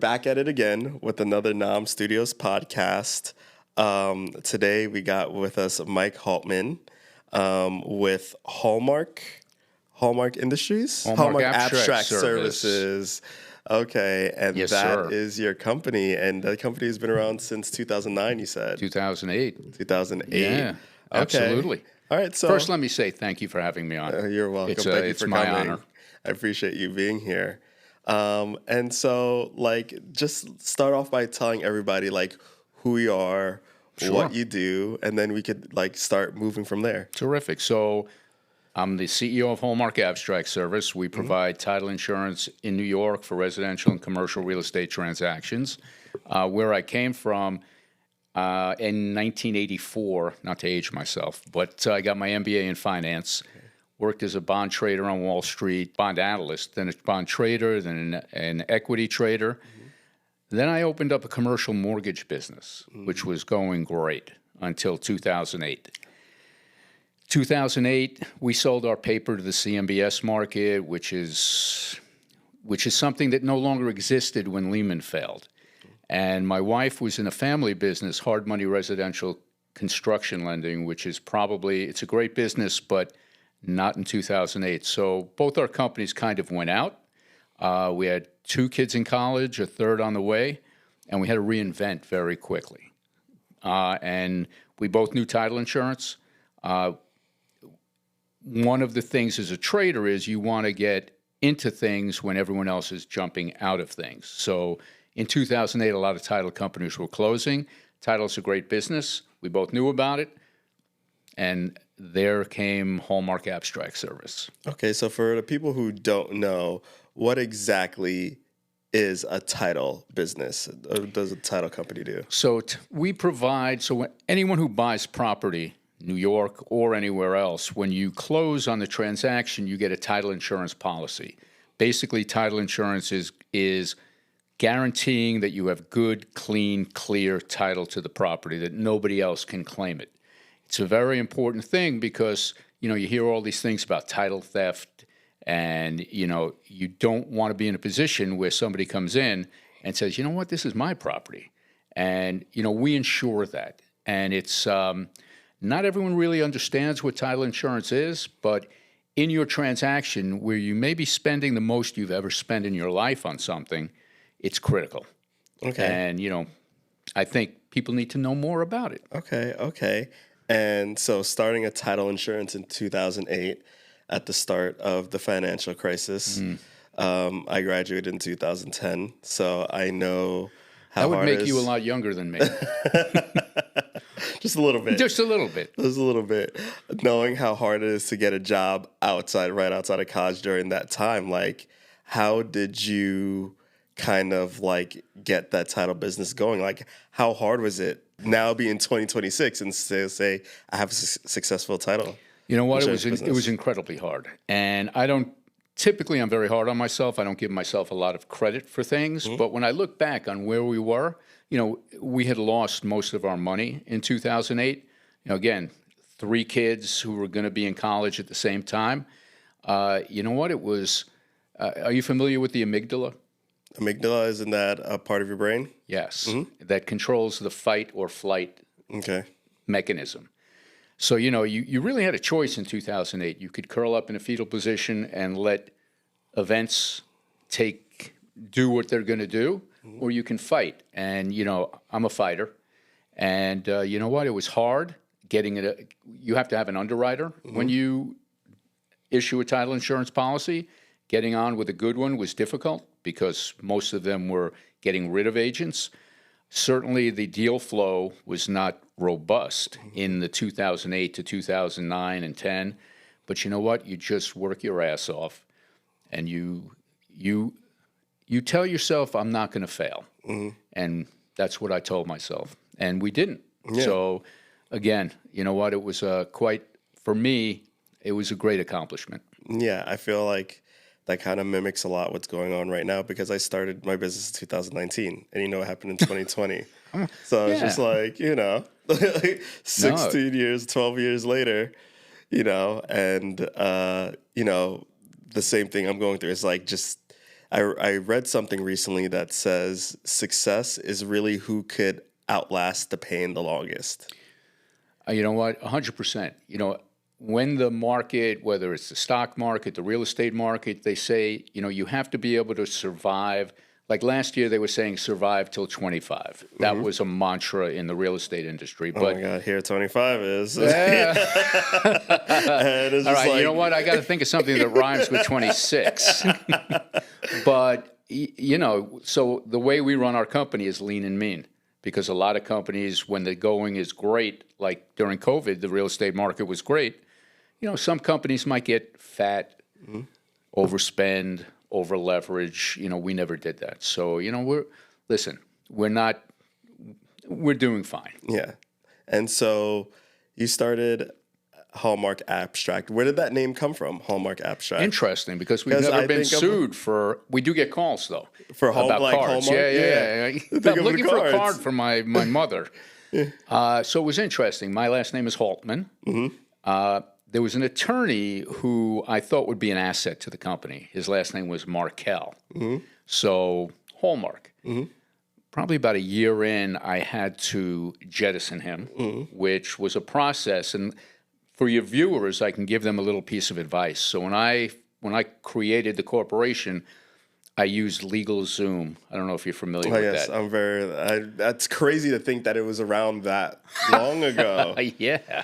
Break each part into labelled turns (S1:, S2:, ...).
S1: back at it again with another NOM Studios podcast. Today we got with us Mike Haltman with Hallmark Industries?
S2: Hallmark Abstract Services.
S1: Okay, and
S2: Yes,
S1: that
S2: sir.
S1: is your company, and the company has been around since 2009, you said?
S2: 2008.
S1: 2008.
S2: Yeah, absolutely.
S1: All right, so...
S2: First, let me say thank you for having me on.
S1: You're welcome.
S2: It's,
S1: Thank you
S2: it's
S1: for
S2: my
S1: coming.
S2: honor.
S1: I appreciate you being here. And so, just start off by telling everybody, who you are,
S2: Sure.
S1: what you do, and then we could, start moving from there.
S2: Terrific. So I'm the CEO of Hallmark Abstract Service. We provide title insurance in New York for residential and commercial real estate transactions. Where I came from in 1984, not to age myself, but I got my MBA in finance. Worked as a bond trader on Wall Street, bond analyst, then a bond trader, then an equity trader. Then I opened up a commercial mortgage business, which was going great until 2008. 2008, we sold our paper to the CMBS market, which is something that no longer existed when Lehman failed. And my wife was in a family business, hard money residential construction lending, which is it's a great business, but not in 2008. So both our companies kind of went out. We had 2 kids in college, a third on the way, and we had to reinvent very quickly. And we both knew title insurance. One of the things as a trader is you want to get into things when everyone else is jumping out of things. So in 2008, a lot of title companies were closing. Title's a great business. We both knew about it. And there came Hallmark Abstract Service.
S1: Okay, so for the people who don't know, what exactly is a title business? Or does a title company do?
S2: So we provide, anyone who buys property, New York or anywhere else, when you close on the transaction, you get a title insurance policy. Basically, title insurance is guaranteeing that you have good, clean, clear title to the property, that nobody else can claim it. It's a very important thing because, you hear all these things about title theft, and, you don't want to be in a position where somebody comes in and says, you know what, this is my property. And, we insure that. And it's not everyone really understands what title insurance is, but in your transaction where you may be spending the most you've ever spent in your life on something, it's critical.
S1: Okay.
S2: And, I think people need to know more about it.
S1: Okay. And so starting a title insurance in 2008 at the start of the financial crisis, I graduated in 2010, so I know how hard it is.
S2: That would make you a lot younger than me.
S1: Just a little bit.
S2: Just a little bit.
S1: Just a little bit. Knowing how hard it is to get a job right outside of college during that time, how did you kind of get that title business going? How hard was it now being 2026 and say I have a successful title?
S2: You know what? It was incredibly hard. And I'm very hard on myself. I don't give myself a lot of credit for things. But when I look back on where we were, we had lost most of our money in 2008. Again, 3 kids who were going to be in college at the same time. You know what? It was, are you familiar with the amygdala?
S1: Amygdala, isn't that a part of your brain?
S2: Yes. That controls the fight or flight mechanism. So, you really had a choice in 2008. You could curl up in a fetal position and let events do what they're going to do, or you can fight. And, I'm a fighter. And you know what? It was hard getting it. You have to have an underwriter when you issue a title insurance policy. Getting on with a good one was difficult because most of them were getting rid of agents. Certainly, the deal flow was not robust in the 2008 to 2009 and 10. But you know what? You just work your ass off, and you tell yourself, I'm not going to fail. And that's what I told myself. And we didn't. Yeah. So, again, you know what? It was for me, it was a great accomplishment.
S1: Yeah, I feel like that kind of mimics a lot what's going on right now because I started my business in 2019 and what happened in 2020. So it's just 16 years, 12 years later, and the same thing I'm going through is just I read something recently that says success is really who could outlast the pain the longest.
S2: You know what? 100%. You know, when the market, whether it's the stock market, the real estate market, they say, you know, you have to be able to survive. Like last year, they were saying survive till 25. That was a mantra in the real estate industry.
S1: Oh
S2: But
S1: my God, here 25 is.
S2: yeah.
S1: And it's
S2: All
S1: just
S2: right,
S1: like,
S2: you know what? I got to think of something that rhymes with 26. But, you know, so the way we run our company is lean and mean, because a lot of companies, when the going is great, like during COVID, the real estate market was great. You know, some companies might get fat, overspend, over leverage. You know, we never did that. So, you know, we're doing fine.
S1: Yeah. And so you started Hallmark Abstract. Where did that name come from, Hallmark Abstract?
S2: Interesting, because we've never been sued for. We do get calls though
S1: for
S2: about
S1: like
S2: cards.
S1: Hallmark?
S2: Yeah. I'm looking for a card for my mother. So it was interesting. My last name is Haltman. There was an attorney who I thought would be an asset to the company. His last name was Markel. So Hallmark. Probably about a year in, I had to jettison him, which was a process. And for your viewers, I can give them a little piece of advice. So when I created the corporation, I used LegalZoom. I don't know if you're familiar with that.
S1: I'm very. That's crazy to think that it was around that long ago.
S2: Yeah.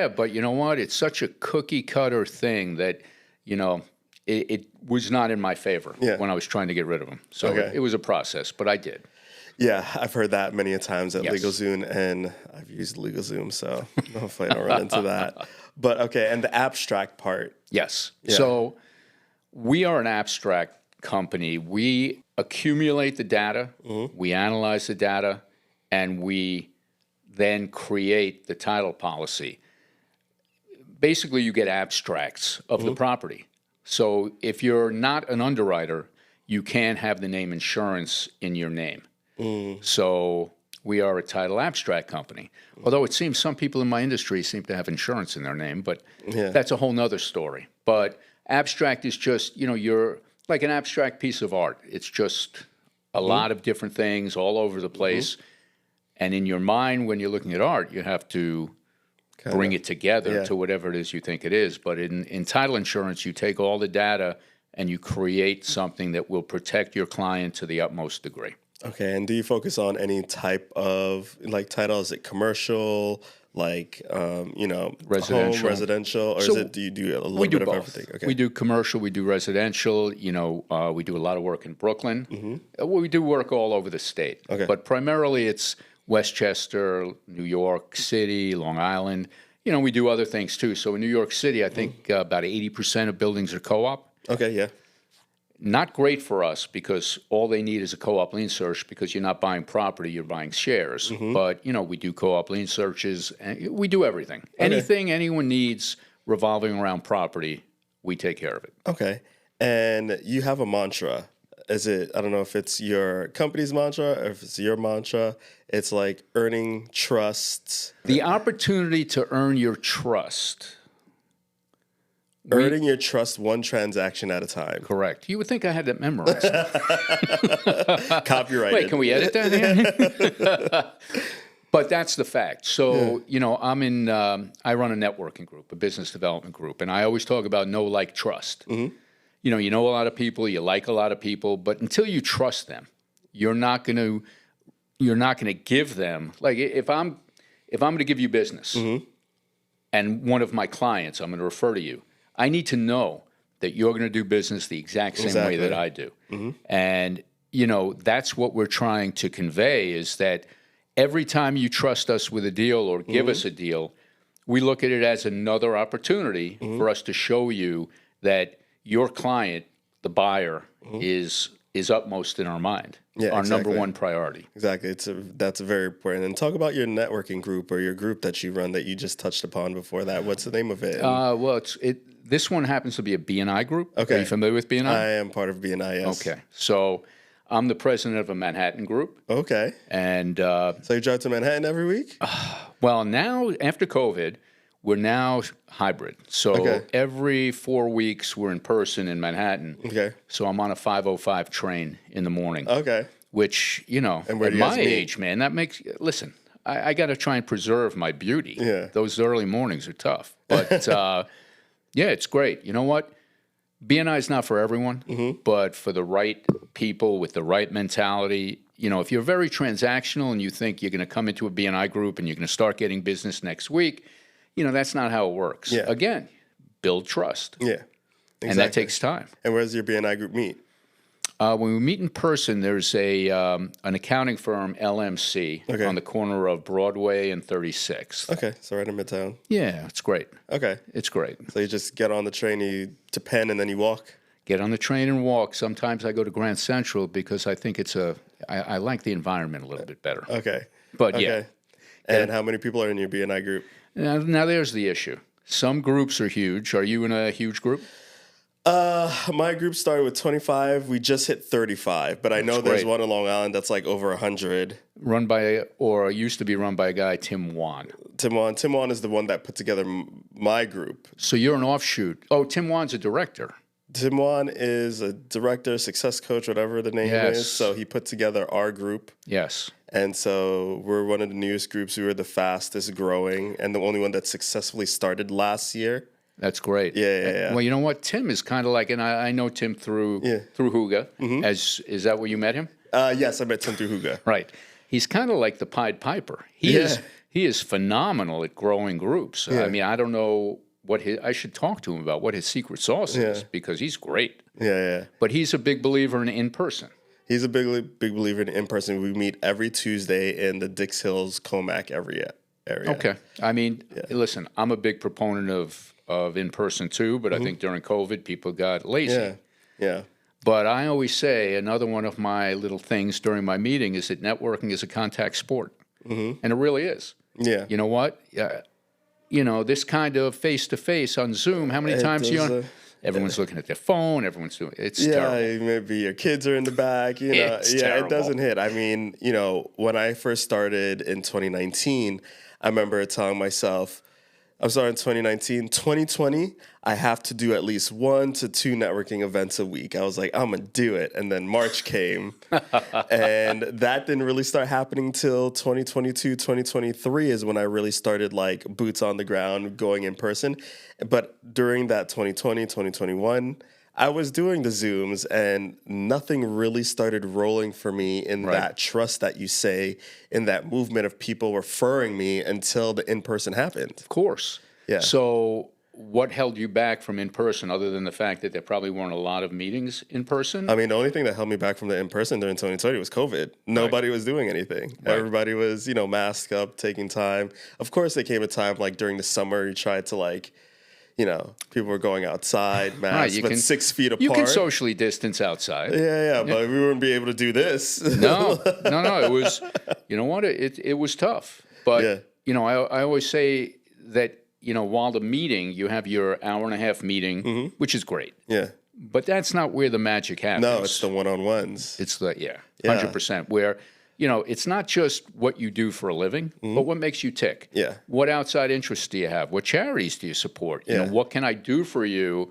S2: But you know what? It's such a cookie cutter thing that, you know, it was not in my favor when I was trying to get rid of them. So it was a process, but I did.
S1: Yeah, I've heard that many a times at LegalZoom, and I've used LegalZoom, so hopefully I don't run into that. But okay, and the abstract part.
S2: Yes. Yeah. So we are an abstract company. We accumulate the data, we analyze the data, and we then create the title policy. Basically, you get abstracts of the property. So if you're not an underwriter, you can't have the name insurance in your name. So we are a title abstract company. Although it seems some people in my industry seem to have insurance in their name, but that's a whole nother story. But abstract is just, you know, you're like an abstract piece of art. It's just a lot of different things all over the place. And in your mind, when you're looking at art, you have to bring it together to whatever it is you think it is. But in title insurance, you take all the data and you create something that will protect your client to the utmost degree.
S1: Okay, and do you focus on any type of like title? Is it commercial, like you know,
S2: residential,
S1: home, residential, or do you do a little bit of everything? Okay.
S2: We do commercial, we do residential. You know, we do a lot of work in Brooklyn. We do work all over the state, but primarily it's Westchester, New York City, Long Island. You know, we do other things too. So in New York City, I think about 80% of buildings are co-op.
S1: Okay, yeah.
S2: Not great for us because all they need is a co-op lien search because you're not buying property, you're buying shares. But, you know, we do co-op lien searches and we do everything. Anything anyone needs revolving around property, we take care of it.
S1: Okay. And you have a mantra. Is it, I don't know if it's your company's mantra or if it's your mantra. It's like earning trust.
S2: The opportunity to earn your trust.
S1: Earning your trust one transaction at a time.
S2: Correct. You would think I had that memorized.
S1: Copyrighted.
S2: Wait, can we edit that in? But that's the fact. So, you know, I run a networking group, a business development group, and I always talk about know, like, trust. You know a lot of people, you like a lot of people, but until you trust them, you're not going to give them, like, if I'm going to give you business and one of my clients, I'm going to refer to you, I need to know that you're going to do business the exact same way that I do. And, you know, that's what we're trying to convey is that every time you trust us with a deal or give us a deal, we look at it as another opportunity for us to show you that your client, the buyer, is utmost in our mind. Yeah, our number one priority.
S1: Exactly. That's very important. And talk about your networking group or your group that you run that you just touched upon before that. What's the name of it?
S2: Well, this one happens to be a B&I group. Okay. Are you familiar with B&I?
S1: I am part of B&I, yes.
S2: Okay. So I'm the president of a Manhattan group.
S1: Okay.
S2: And
S1: so you drive to Manhattan every week?
S2: Well, now, after COVID, We're now hybrid. So
S1: Okay.
S2: every 4 weeks we're in person in Manhattan.
S1: Okay.
S2: So I'm on a 5:05 train in the morning.
S1: Okay.
S2: Which, you know,
S1: And where
S2: at
S1: do you guys
S2: my
S1: meet?
S2: age, man, that makes, listen, I got to try and preserve my beauty.
S1: Yeah.
S2: Those early mornings are tough. But, yeah, it's great. You know what? BNI is not for everyone, but for the right people with the right mentality, you know, if you're very transactional and you think you're going to come into a BNI group and you're going to start getting business next week, you know, that's not how it works.
S1: Yeah.
S2: Again, build trust.
S1: Yeah. Exactly.
S2: And that takes time.
S1: And where does your BNI group meet?
S2: When we meet in person, there's an accounting firm, LMC,
S1: Okay.
S2: on the corner of Broadway and 36th.
S1: Okay, so right in Midtown.
S2: Yeah, it's great.
S1: Okay.
S2: It's great.
S1: So you just get on the train to Penn and then you walk?
S2: Get on the train and walk. Sometimes I go to Grand Central because I think I like the environment a little bit better.
S1: Okay.
S2: But
S1: okay.
S2: yeah.
S1: And how many people are in your BNI group?
S2: Now there's the issue. Some groups are huge. Are you in a huge group?
S1: My group started with 25. We just hit 35, but I know there's
S2: great.
S1: one in Long Island that's like over 100.
S2: Run by, or used to be run by a guy, Tim Wan.
S1: Tim Wan is the one that put together my group.
S2: So you're an offshoot. Oh, Tim Wan's a director.
S1: Tim Wan is a director, success coach, whatever the name
S2: Yes.
S1: is. So he put together our group.
S2: Yes.
S1: And so we're one of the newest groups. We were the fastest growing and the only one that successfully started last year.
S2: That's great.
S1: Yeah.
S2: Well, you know what? Tim is kind of like, and I know Tim through Huga. Is that where you met him?
S1: Yes, I met Tim through Huga.
S2: Right. He's kind of like the Pied Piper. He is phenomenal at growing groups. I mean, I don't know what I should talk to him about what his secret sauce is because he's great.
S1: Yeah.
S2: But he's a big believer in person.
S1: He's a big believer in person. We meet every Tuesday in the Dix Hills, Comac area.
S2: Okay. I mean, listen, I'm a big proponent of in person too, but I think during COVID people got lazy.
S1: Yeah.
S2: But I always say another one of my little things during my meeting is that networking is a contact sport, and it really is.
S1: Yeah.
S2: You know what? You know, this kind of face to face on Zoom. How many times everyone's looking at their phone. Everyone's doing it's terrible.
S1: Maybe your kids are in the back. You know,
S2: It's terrible.
S1: It doesn't hit. I mean, you know, when I first started in 2019, I remember telling myself, I'm sorry, in 2019, 2020, I have to do at least 1 to 2 networking events a week. I was like, I'm going to do it. And then March came, and that didn't really start happening till 2022, 2023 is when I really started like boots on the ground, going in person. But during that 2020, 2021, I was doing the Zooms and nothing really started rolling for me in that trust that you say, in that movement of people referring me until the in-person happened.
S2: Of course.
S1: Yeah.
S2: So what held you back from in person other than the fact that there probably weren't a lot of meetings in person?
S1: I mean, the only thing that held me back from the in-person during 2020 was COVID. Nobody was doing anything.
S2: Right.
S1: Everybody was, masked up, taking time. Of course, there came a time like during the summer, you tried to people were going outside, masks, but 6 feet apart.
S2: You can socially distance outside.
S1: Yeah, but we wouldn't be able to do this.
S2: No. It was, you know what? It was tough. But, I always say that, while the meeting, you have your hour-and-a-half meeting, which is great.
S1: Yeah.
S2: But that's not where the magic happens.
S1: No, it's the one-on-ones.
S2: It's 100%. Where, it's not just what you do for a living, but what makes you tick.
S1: Yeah.
S2: What outside interests do you have? What charities do you support? You know, what can I do for you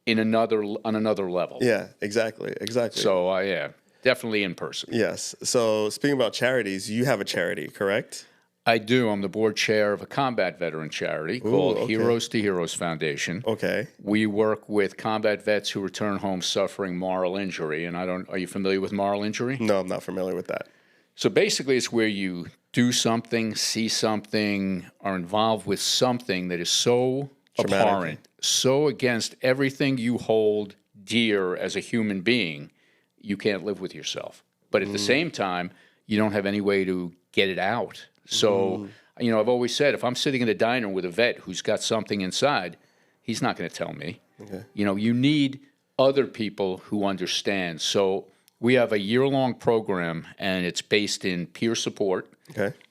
S2: on another level?
S1: Yeah, exactly.
S2: So, definitely in person.
S1: Yes. So speaking about charities, you have a charity, correct?
S2: I do. I'm the board chair of a combat veteran charity called Heroes to Heroes Foundation.
S1: Okay.
S2: We work with combat vets who return home suffering moral injury. And are you familiar with moral injury?
S1: No, I'm not familiar with that.
S2: So basically, it's where you do something, see something, are involved with something that is so
S1: traumatic,
S2: abhorrent, so against everything you hold dear as a human being, you can't live with yourself. But at the same time, you don't have any way to get it out. So, I've always said, if I'm sitting in a diner with a vet who's got something inside, he's not going to tell me. Okay. You need other people who understand. So we have a year-long program, and it's based in peer support,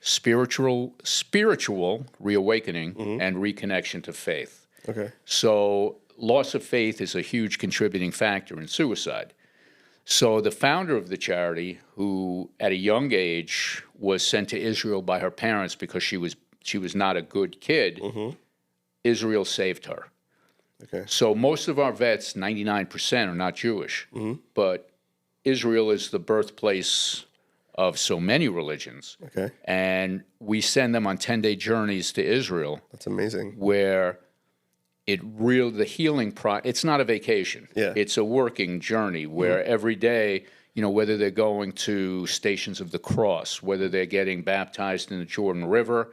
S2: spiritual reawakening, and reconnection to faith.
S1: Okay.
S2: So loss of faith is a huge contributing factor in suicide. So the founder of the charity, who at a young age was sent to Israel by her parents because she was not a good kid, Israel saved her.
S1: Okay.
S2: So most of our vets, 99%, are not Jewish, but Israel is the birthplace of so many religions.
S1: Okay.
S2: And we send them on 10-day journeys to Israel.
S1: That's amazing.
S2: Where the healing it's not a vacation.
S1: Yeah.
S2: It's a working journey where every day, whether they're going to Stations of the Cross, whether they're getting baptized in the Jordan River,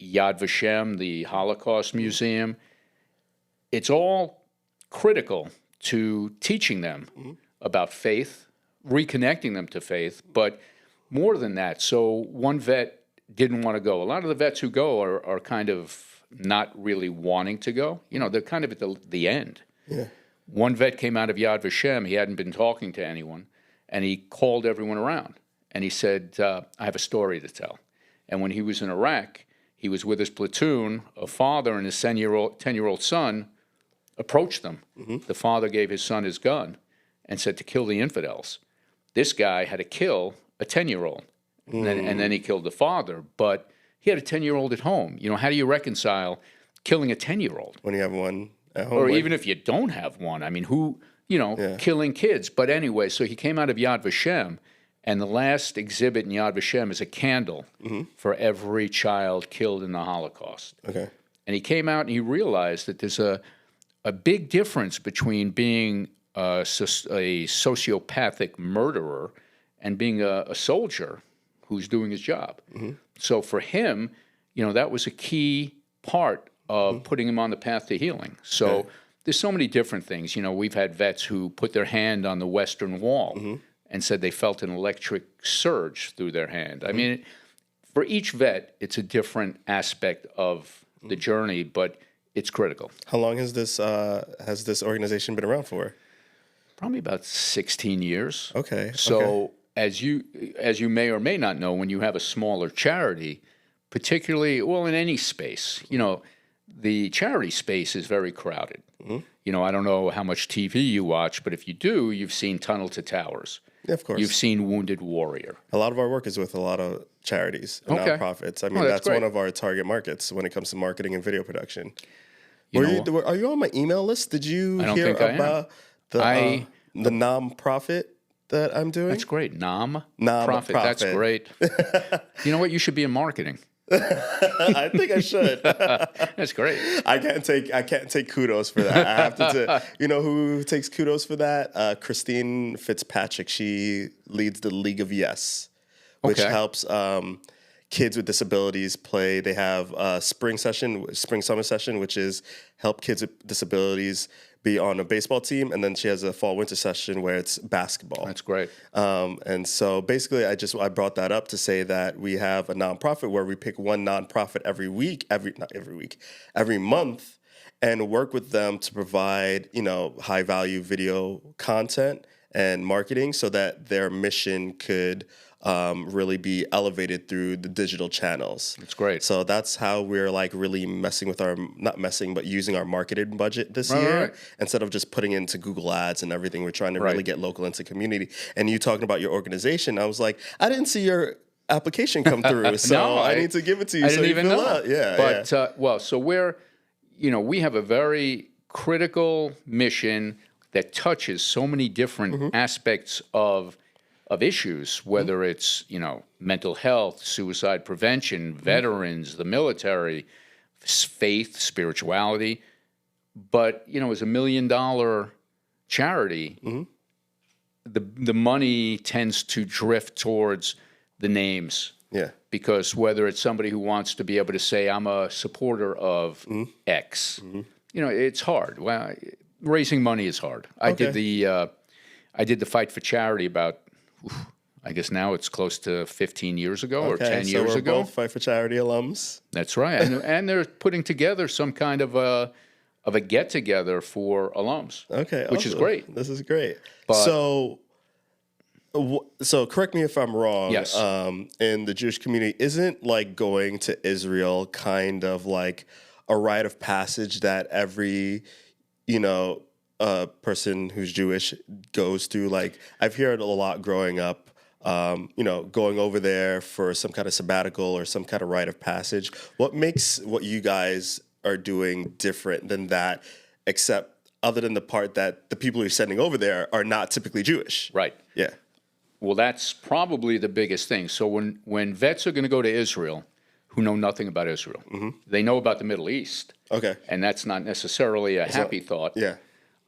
S2: Yad Vashem, the Holocaust Museum, it's all critical to teaching them about faith, reconnecting them to faith, but more than that. So one vet didn't want to go. A lot of the vets who go are kind of not really wanting to go. They're kind of at the end.
S1: Yeah.
S2: One vet came out of Yad Vashem. He hadn't been talking to anyone, and he called everyone around. And he said, I have a story to tell. And when he was in Iraq, he was with his platoon. A father and his 10-year-old son approached them. The father gave his son his gun and said to kill the infidels. This guy had to kill a 10-year-old, and then he killed the father. But he had a 10-year-old at home. How do you reconcile killing a 10-year-old?
S1: When you have one at home.
S2: Or even if you don't have one. I mean, killing kids. But anyway, so he came out of Yad Vashem, and the last exhibit in Yad Vashem is a candle for every child killed in the Holocaust.
S1: Okay.
S2: And he came out and he realized that there's a big difference between being a sociopathic murderer and being a soldier who's doing his job. So for him, that was a key part of putting him on the path to healing. So there's so many different things. We've had vets who put their hand on the Western Wall and said they felt an electric surge through their hand. I mean, for each vet, it's a different aspect of the journey, but it's critical.
S1: How long has this organization been around for?
S2: Probably about 16 years.
S1: Okay.
S2: So as you may or may not know, when you have a smaller charity, particularly, in any space, the charity space is very crowded. I don't know how much TV you watch, but if you do, you've seen Tunnel to Towers.
S1: Yeah, of course.
S2: You've seen Wounded Warrior.
S1: A lot of our work is with a lot of charities and nonprofits. I mean, that's one of our target markets when it comes to marketing and video production. Are you on my email list? Did you hear about the nonprofit that I'm doing?
S2: That's great. NOM
S1: Profit.
S2: That's great. You know what? You should be in marketing.
S1: I think I should.
S2: That's great.
S1: I can't take kudos for that. I have to. You know who takes kudos for that? Christine Fitzpatrick. She leads the League of Yes, which helps kids with disabilities play. They have a spring summer session, which is help kids with disabilities be on a baseball team, and then she has a fall winter session where it's basketball.
S2: That's great.
S1: And so basically, I brought that up to say that we have a nonprofit where we pick one nonprofit every month, and work with them to provide high value video content and marketing so that their mission could really be elevated through the digital channels.
S2: That's great.
S1: So that's how we're really using our marketing budget this year.
S2: Right.
S1: Instead of just putting into Google Ads and everything. We're trying to really get local into community. And you talking about your organization, I was like, I didn't see your application come through, so I need to give it to you.
S2: I didn't even know.
S1: Out. Yeah,
S2: but so we're, we have a very critical mission that touches so many different aspects of issues, whether it's, mental health, suicide prevention, veterans, the military, faith, spirituality. But, as $1 million charity, the money tends to drift towards the names.
S1: Yeah.
S2: Because whether it's somebody who wants to be able to say, I'm a supporter of X, it's hard. Well, raising money is hard. I did the Fight for Charity about, I guess now it's close to 15 years ago or 10 years
S1: we're
S2: ago.
S1: Both Fight for Charity alums.
S2: That's right, and they're putting together some kind of a get together for alums.
S1: Okay,
S2: which is great.
S1: This is great.
S2: But,
S1: so correct me if I'm wrong.
S2: Yes.
S1: In the Jewish community, isn't going to Israel kind of like a rite of passage that every person who's Jewish goes through? I've heard a lot growing up, going over there for some kind of sabbatical or some kind of rite of passage. What makes what you guys are doing different than that, except other than the part that the people you're sending over there are not typically Jewish?
S2: Right.
S1: Yeah.
S2: Well, that's probably the biggest thing. So when vets are going to go to Israel, who know nothing about Israel, they know about the Middle East.
S1: Okay.
S2: And that's not necessarily a happy thought.
S1: Yeah.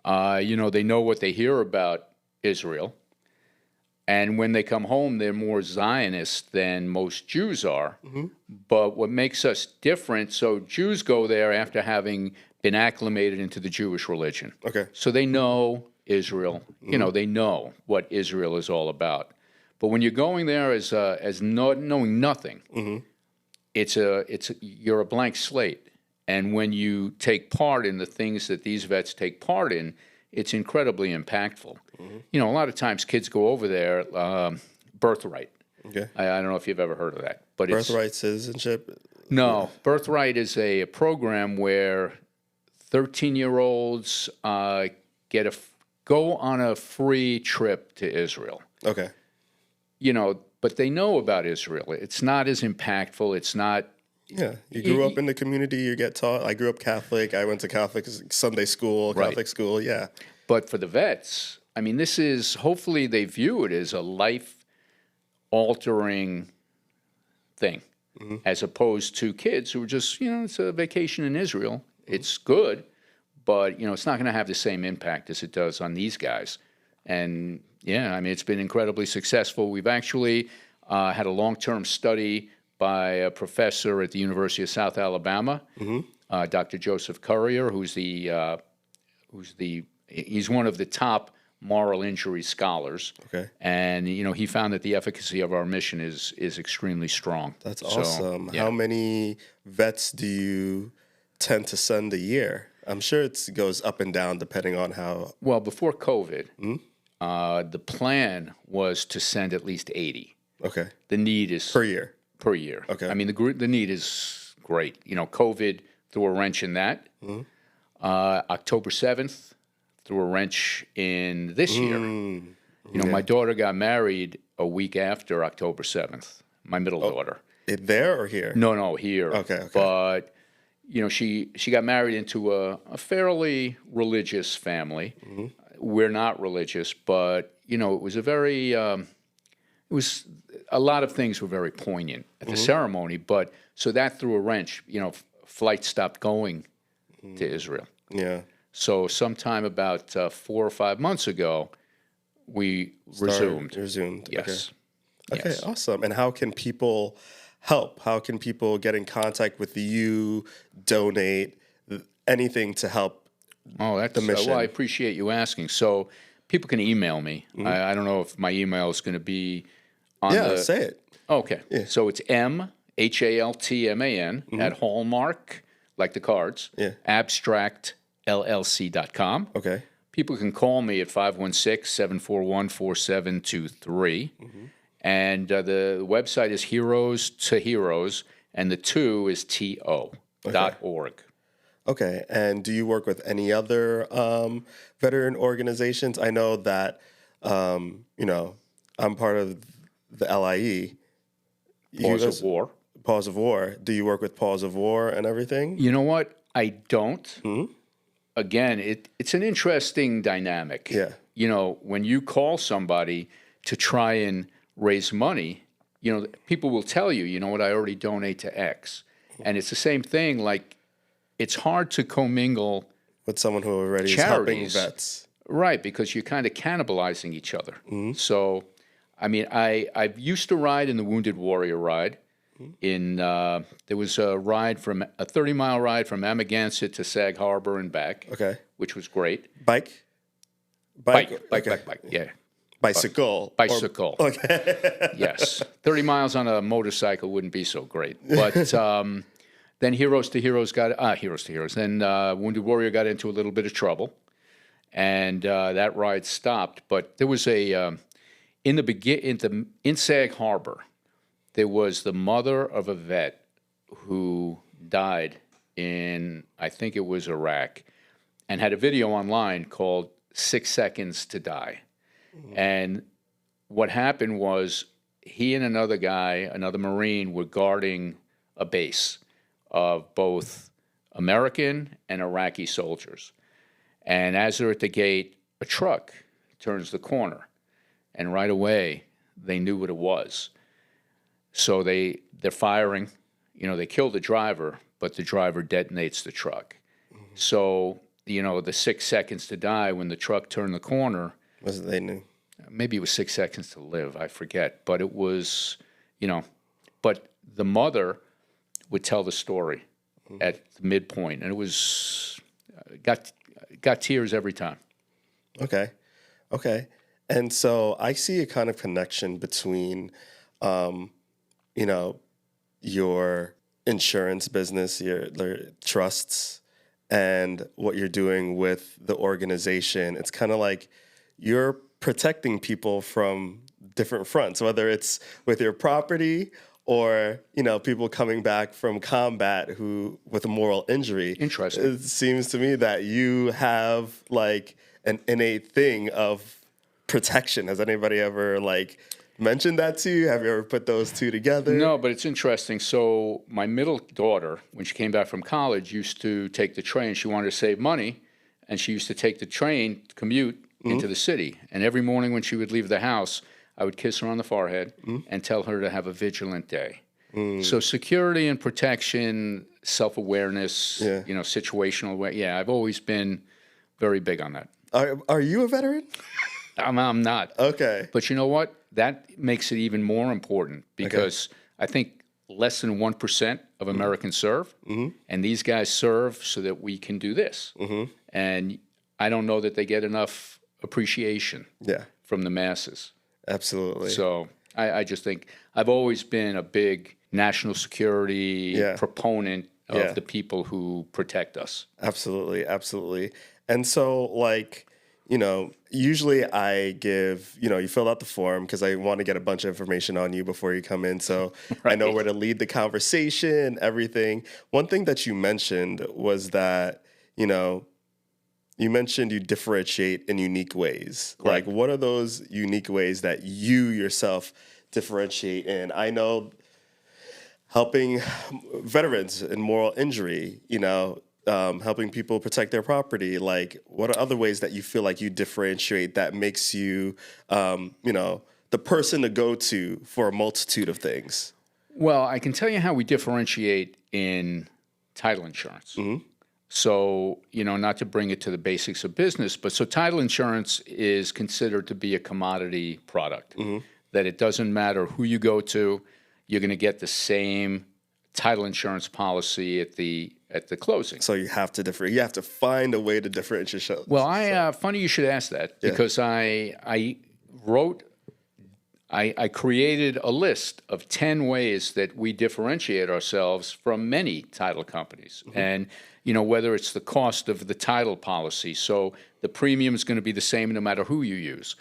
S2: They know what they hear about Israel. And when they come home, they're more Zionist than most Jews are. But what makes us different, so Jews go there after having been acclimated into the Jewish religion.
S1: Okay.
S2: So they know Israel. They know what Israel is all about. But when you're going there as knowing nothing, you're a blank slate. And when you take part in the things that these vets take part in, it's incredibly impactful. A lot of times kids go over there, birthright.
S1: Okay.
S2: I don't know if you've ever heard of that. But
S1: Birthright citizenship?
S2: No. Birthright is a program where 13-year-olds go on a free trip to Israel.
S1: Okay.
S2: But they know about Israel. It's not as impactful. It's not...
S1: Yeah, you grew up in the community, you get taught. I grew up Catholic. I went to Catholic Sunday school, Catholic school, yeah.
S2: But for the vets, this is, hopefully they view it as a life-altering thing, as opposed to kids who are just, it's a vacation in Israel. It's good, but, it's not going to have the same impact as it does on these guys. And, it's been incredibly successful. We've actually had a long-term study by a professor at the University of South Alabama, Dr. Joseph Currier, he's one of the top moral injury scholars.
S1: Okay.
S2: And, he found that the efficacy of our mission is extremely strong.
S1: That's awesome. How many vets do you tend to send a year? I'm sure it goes up and down depending on how...
S2: Well, before COVID, the plan was to send at least 80.
S1: Okay.
S2: The need is...
S1: Per year?
S2: Per year.
S1: Okay.
S2: The need is great. COVID threw a wrench in that. October 7th threw a wrench in this year. My daughter got married a week after October 7th, my middle daughter.
S1: There or here?
S2: No, here.
S1: Okay.
S2: But, she got married into a fairly religious family. We're not religious, but, it was a very... a lot of things were very poignant at the ceremony, but so that threw a wrench. Flights stopped going to Israel.
S1: Yeah.
S2: So sometime about 4 or 5 months ago, we resumed. Yes.
S1: Okay, awesome. And how can people help? How can people get in contact with you, donate, anything to help the mission?
S2: Well, I appreciate you asking. So people can email me. I don't know if my email is going to be on
S1: say it.
S2: Okay. Yeah. So it's Haltman at Hallmark, like the cards, abstractllc.com.
S1: Okay.
S2: People can call me at 516-741-4723. And the website is Heroes to Heroes, and the 2 is TO.org.
S1: Okay. And do you work with any other veteran organizations? I know that, I'm part of the LIE.
S2: Pause of War.
S1: Pause of War. Do you work with Pause of War and everything?
S2: You know what? I don't. Again, it's an interesting dynamic.
S1: Yeah.
S2: When you call somebody to try and raise money, people will tell you, I already donate to X. And it's the same thing, like, it's hard to commingle
S1: with someone who already
S2: charities,
S1: is helping vets.
S2: Right, because you're kind of cannibalizing each other. So, I used to ride in the Wounded Warrior ride. There was a 30-mile ride from Amagansett to Sag Harbor and back.
S1: Okay.
S2: Which was great.
S1: Bike.
S2: Yeah.
S1: Bicycle.
S2: Okay. Yes. 30 miles on a motorcycle wouldn't be so great. But then Heroes to Heroes. Then Wounded Warrior got into a little bit of trouble, and that ride stopped. But there was in Sag Harbor, there was the mother of a vet who died in, I think it was Iraq, and had a video online called 6 Seconds to Die. And what happened was he and another Marine, were guarding a base of both American and Iraqi soldiers. And as they're at the gate, a truck turns the corner, and right away they knew what it was. So they're firing. They kill the driver, but the driver detonates the truck. So, the 6 seconds to die when the truck turned the corner.
S1: Was it they knew?
S2: Maybe it was 6 seconds to live. I forget. But it was, but the mother would tell the story at the midpoint, and it was got tears every time.
S1: Okay. And so I see a kind of connection between, your insurance business, your trusts, and what you're doing with the organization. It's kind of like you're protecting people from different fronts, whether it's with your property or, people coming back from combat who with a moral injury.
S2: Interesting.
S1: It seems to me that you have like an innate thing of protection. Has anybody ever mentioned that to you? Have you ever put those two together?
S2: No, but it's interesting. So my middle daughter, when she came back from college, used to take the train. She wanted to save money, and she used to take the train, commute into the city. And every morning when she would leave the house, I would kiss her on the forehead and tell her to have a vigilant day. So security and protection, self-awareness, situational awareness. Yeah, I've always been very big on that.
S1: Are you a veteran?
S2: I'm not.
S1: Okay.
S2: But you know what? That makes it even more important because I think less than 1% of Americans serve, and these guys serve so that we can do this. And I don't know that they get enough appreciation from the masses.
S1: Absolutely.
S2: So I just think I've always been a big national security proponent of the people who protect us.
S1: Absolutely. And so, usually I give, you fill out the form because I want to get a bunch of information on you before you come in. So I know where to lead the conversation, everything. One thing that you mentioned was that, you mentioned you differentiate in unique ways.
S2: Right.
S1: What are those unique ways that you yourself differentiate in? I know helping veterans in moral injury, helping people protect their property. What are other ways that you feel like you differentiate that makes you, the person to go to for a multitude of things?
S2: Well, I can tell you how we differentiate in title insurance. So, not to bring it to the basics of business, but so title insurance is considered to be a commodity product, that it doesn't matter who you go to, you're going to get the same title insurance policy at the closing.
S1: So you have to you have to find a way to differentiate yourself.
S2: Well, funny you should ask that because I created a list of 10 ways that we differentiate ourselves from many title companies. And, whether it's the cost of the title policy, so the premium is going to be the same no matter who you use.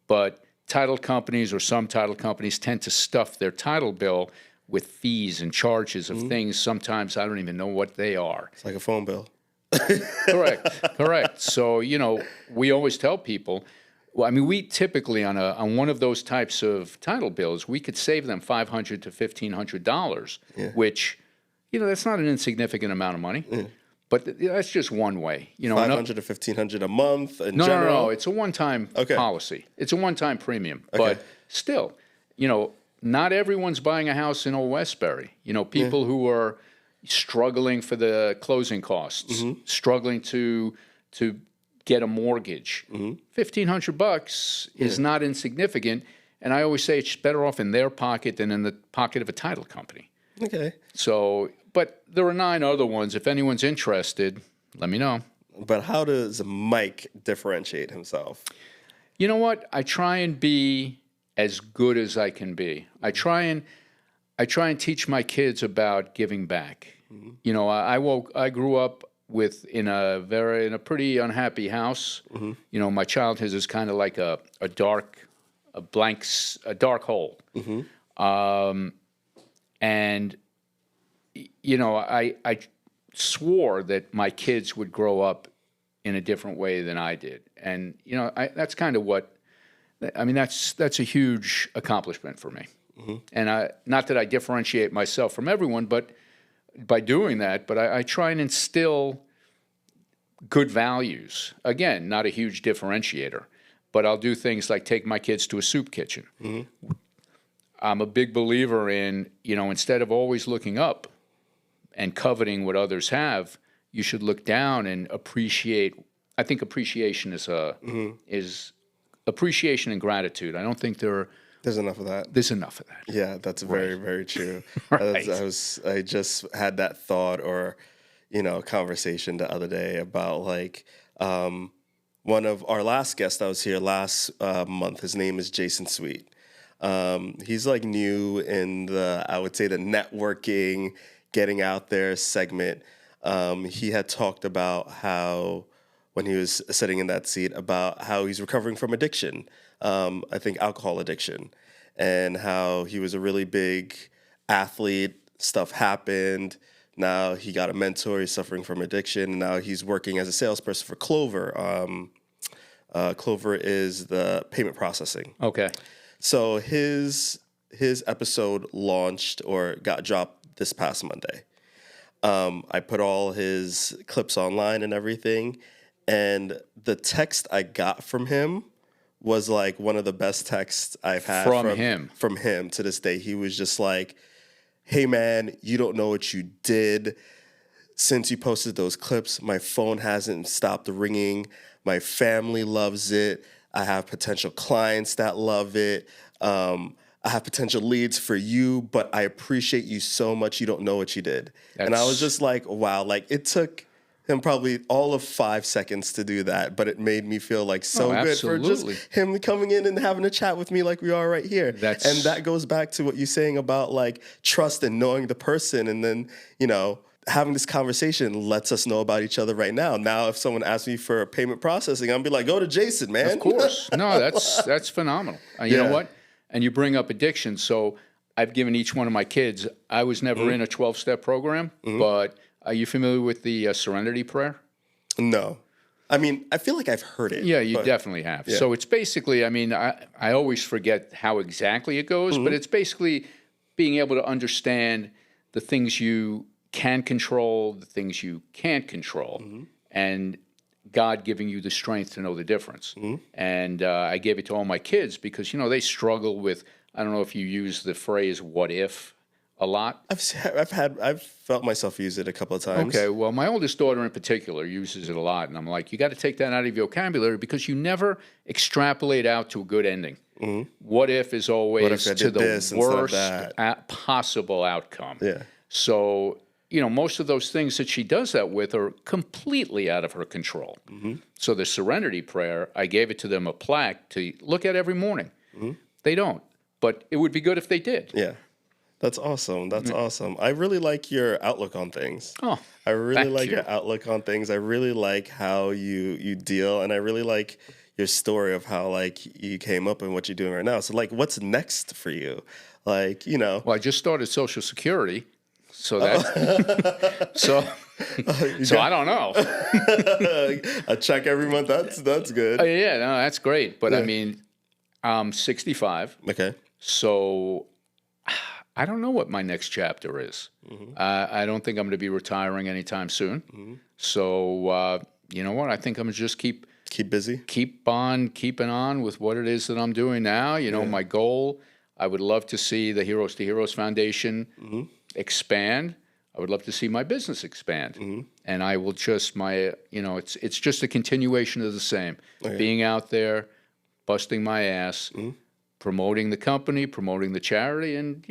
S2: But title companies or some title companies tend to stuff their title bill with fees and charges of things. Sometimes I don't even know what they are.
S1: It's like a phone bill.
S2: Correct. So, we always tell people, we typically on one of those types of title bills, we could save them $500 to $1,500, which, that's not an insignificant amount of money. But that's just one way.
S1: $500 to $1,500 a month in general?
S2: No. It's a one-time policy. It's a one-time premium. But still, not everyone's buying a house in Old Westbury. People who are struggling for the closing costs, struggling to get a mortgage. $1,500 is not insignificant, and I always say it's better off in their pocket than in the pocket of a title company.
S1: Okay.
S2: So, but there are 9 other ones. If anyone's interested, let me know.
S1: But how does Mike differentiate himself?
S2: You know what? I try and be as good as I can be. I try and teach my kids about giving back. I grew up in a pretty unhappy house. My childhood is kind of like a dark hole. And I swore that my kids would grow up in a different way than I did. And that's kind of what that's a huge accomplishment for me. And not that I differentiate myself from everyone, but by doing that, but I try and instill good values. Again, not a huge differentiator, but I'll do things like take my kids to a soup kitchen. Mm-hmm. I'm a big believer in, instead of always looking up and coveting what others have, you should look down and appreciate. I think appreciation is appreciation and gratitude. I don't think
S1: there's enough of that.
S2: There's enough of that.
S1: Yeah, that's very, very true.
S2: Right.
S1: I just had that thought or, conversation the other day about like one of our last guests that was here last month. His name is Jason Sweet. He's like new in I would say the networking, getting out there segment. He had talked about how, when he was sitting in that seat, about how he's recovering from addiction. I think alcohol addiction, and how he was a really big athlete. Stuff happened. Now he got a mentor. He's suffering from addiction. And now he's working as a salesperson for Clover. Clover is the payment processing.
S2: Okay.
S1: So his episode launched or got dropped this past Monday. I put all his clips online and everything, and the text I got from him was like one of the best texts I've had from him to this day. He was just like, "Hey man, you don't know what you did. Since you posted those clips, my phone hasn't stopped ringing. My family loves it. I have potential clients that love it. I have potential leads for you, but I appreciate you so much. You don't know what you did." And I was just like, wow, like it took him probably all of 5 seconds to do that, but it made me feel like so good for just him coming in and having a chat with me like we are right here. And that goes back to what you're saying about like trust and knowing the person, and then, having this conversation lets us know about each other right now. Now, if someone asks me for payment processing, I'll be like, go to Jason, man.
S2: Of course. No, that's phenomenal. You know what? And you bring up addiction. So I've given each one of my kids, I was never in a 12-step program, but are you familiar with the Serenity Prayer?
S1: No. I mean, I feel like I've heard it.
S2: Yeah, you definitely have. Yeah. So it's basically, I always forget how exactly it goes, but it's basically being able to understand the things you can control, the things you can't control, and God giving you the strength to know the difference. And I gave it to all my kids because, they struggle with, I don't know if you use the phrase "what if" a lot.
S1: I've felt myself use it a couple of times.
S2: Okay, well, my oldest daughter in particular uses it a lot, and I'm like, you got to take that out of your vocabulary because you never extrapolate out to a good ending. What if is always to the worst possible outcome.
S1: Yeah.
S2: So, most of those things that she does that with are completely out of her control. So the Serenity Prayer, I gave it to them a plaque to look at every morning. They don't, but it would be good if they did.
S1: Yeah. That's awesome. That's awesome. I really like your outlook on things.
S2: Oh,
S1: I really like your outlook on things. I really like how you deal, and I really like your story of how like you came up and what you're doing right now. So like, what's next for you? Like,
S2: Well, I just started Social Security, so that so I don't know.
S1: A check every month. That's good.
S2: Yeah, no, that's great. But I'm 65.
S1: Okay.
S2: So I don't know what my next chapter is. I don't think I'm going to be retiring anytime soon. So, you know what? I think I'm going to just keep
S1: busy.
S2: Keep on keeping on with what it is that I'm doing now. My goal, I would love to see the Heroes to Heroes Foundation expand. I would love to see my business expand. And I will just, it's just a continuation of the same. Okay. Being out there, busting my ass, promoting the company, promoting the charity, and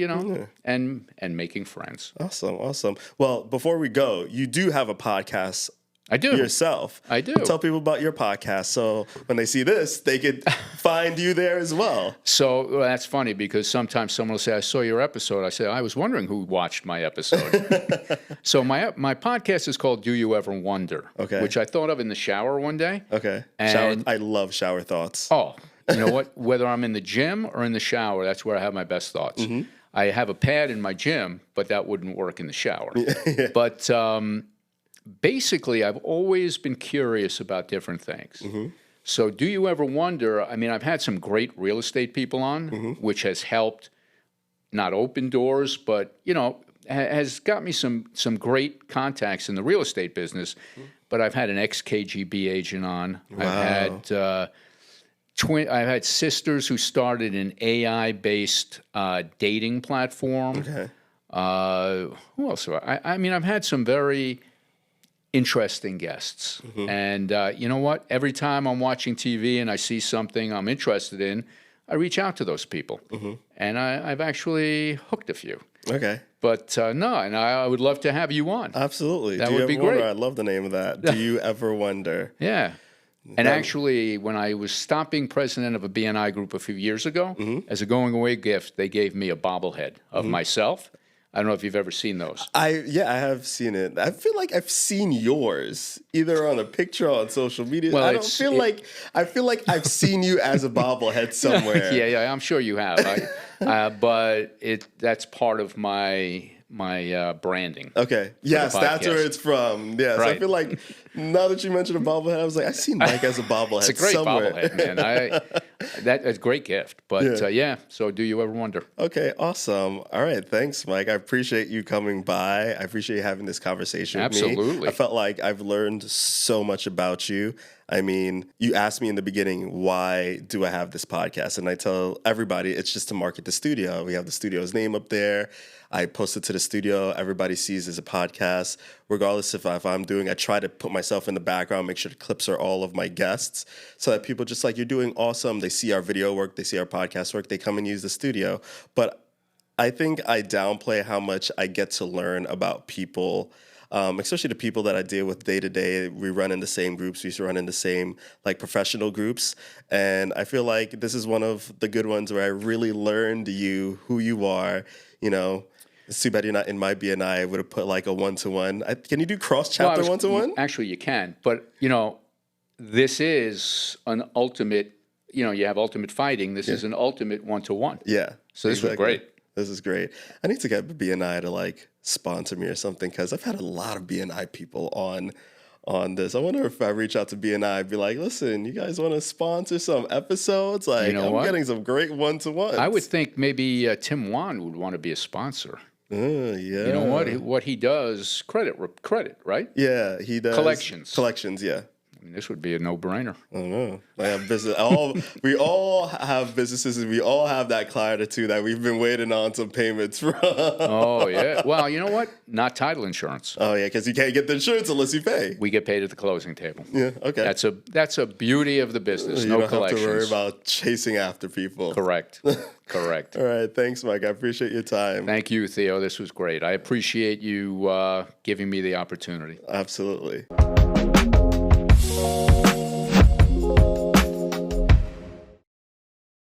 S2: and making friends.
S1: Awesome. Well, before we go, you do have a podcast.
S2: I do.
S1: Yourself.
S2: I do.
S1: Tell people about your podcast so when they see this, they could find you there as well.
S2: So that's funny because sometimes someone will say, "I saw your episode." I say, "I was wondering who watched my episode." So my podcast is called "Do You Ever Wonder?"
S1: Okay.
S2: Which I thought of in the shower one day.
S1: Okay. I love shower thoughts.
S2: Oh, you know what? Whether I'm in the gym or in the shower, that's where I have my best thoughts. I have a pad in my gym, but that wouldn't work in the shower.
S1: Yeah.
S2: But basically, I've always been curious about different things. So do you ever wonder, I've had some great real estate people on, which has helped not open doors, but, has got me some great contacts in the real estate business. But I've had an ex-KGB agent on.
S1: Wow.
S2: I've had sisters who started an AI-based dating platform.
S1: Okay.
S2: Who else? I mean, I've had some very interesting guests. And you know what? Every time I'm watching TV and I see something I'm interested in, I reach out to those people. And I've actually hooked a few.
S1: Okay.
S2: But no, and I would love to have you on.
S1: Absolutely.
S2: That
S1: Do you
S2: would
S1: ever
S2: be
S1: wonder?
S2: great.
S1: I love the name of that. Do you ever wonder?
S2: Yeah. And actually, when I was stopped being president of a BNI group a few years ago, as a going-away gift, they gave me a bobblehead of myself. I don't know if you've ever seen those.
S1: I have seen it. I feel like I've seen yours either on a picture or on social media.
S2: Well,
S1: I feel like I've seen you as a bobblehead somewhere.
S2: Yeah, I'm sure you have. But that's part of my branding.
S1: Okay. Yes, that's where it's from. Yes.
S2: Right.
S1: I feel like now that you mentioned a bobblehead, I was like, I've seen Mike as a bobblehead.
S2: It's a great
S1: somewhere.
S2: bobblehead, man. That's a great gift. But yeah, so do you ever wonder?
S1: Okay, awesome. All right, thanks, Mike. I appreciate you coming by. I appreciate you having this conversation with me.
S2: Absolutely.
S1: I felt like I've learned so much about you. I mean, you asked me in the beginning, why do I have this podcast? And I tell everybody it's just to market the studio. We have the studio's name up there. I post it to the studio. Everybody sees as a podcast. Regardless if I'm doing, I try to put myself in the background, make sure the clips are all of my guests so that people just like, you're doing awesome. They see our video work. They see our podcast work. They come and use the studio. But I think I downplay how much I get to learn about people, especially the people that I deal with day to day. We run in the same groups. We used to run in the same like professional groups. And I feel like this is one of the good ones where I really learned who you are, you know. It's too bad you're not in my BNI. I would have put like a one-to-one. Can you do cross-chapter one-to-one?
S2: Actually, you can. But, this is an ultimate, you have ultimate fighting. This is an ultimate one-to-one.
S1: Yeah.
S2: So this was great.
S1: This is great. I need to get BNI to like sponsor me or something because I've had a lot of BNI people on this. I wonder if I reach out to BNI, I'd be like, listen, you guys want to sponsor some episodes? Like, I'm getting some great one-to-ones.
S2: I would think maybe Tim Wan would want to be a sponsor.
S1: Yeah.
S2: You know what? What he does, credit, right?
S1: Yeah, he does. Collections, yeah.
S2: I mean, this would be a no-brainer.
S1: I don't know. I have business. We all have businesses, and we all have that client or two that we've been waiting on some payments from.
S2: Oh yeah. Well, you know what? Not title insurance.
S1: Oh yeah, because you can't get the insurance unless you pay.
S2: We get paid at the closing table.
S1: Yeah. Okay.
S2: That's a beauty of the business.
S1: You
S2: no
S1: don't
S2: collections.
S1: have to worry about chasing after people.
S2: Correct. Correct.
S1: All right. Thanks, Mike. I appreciate your time.
S2: Thank you, Theo. This was great. I appreciate you giving me the opportunity.
S1: Absolutely.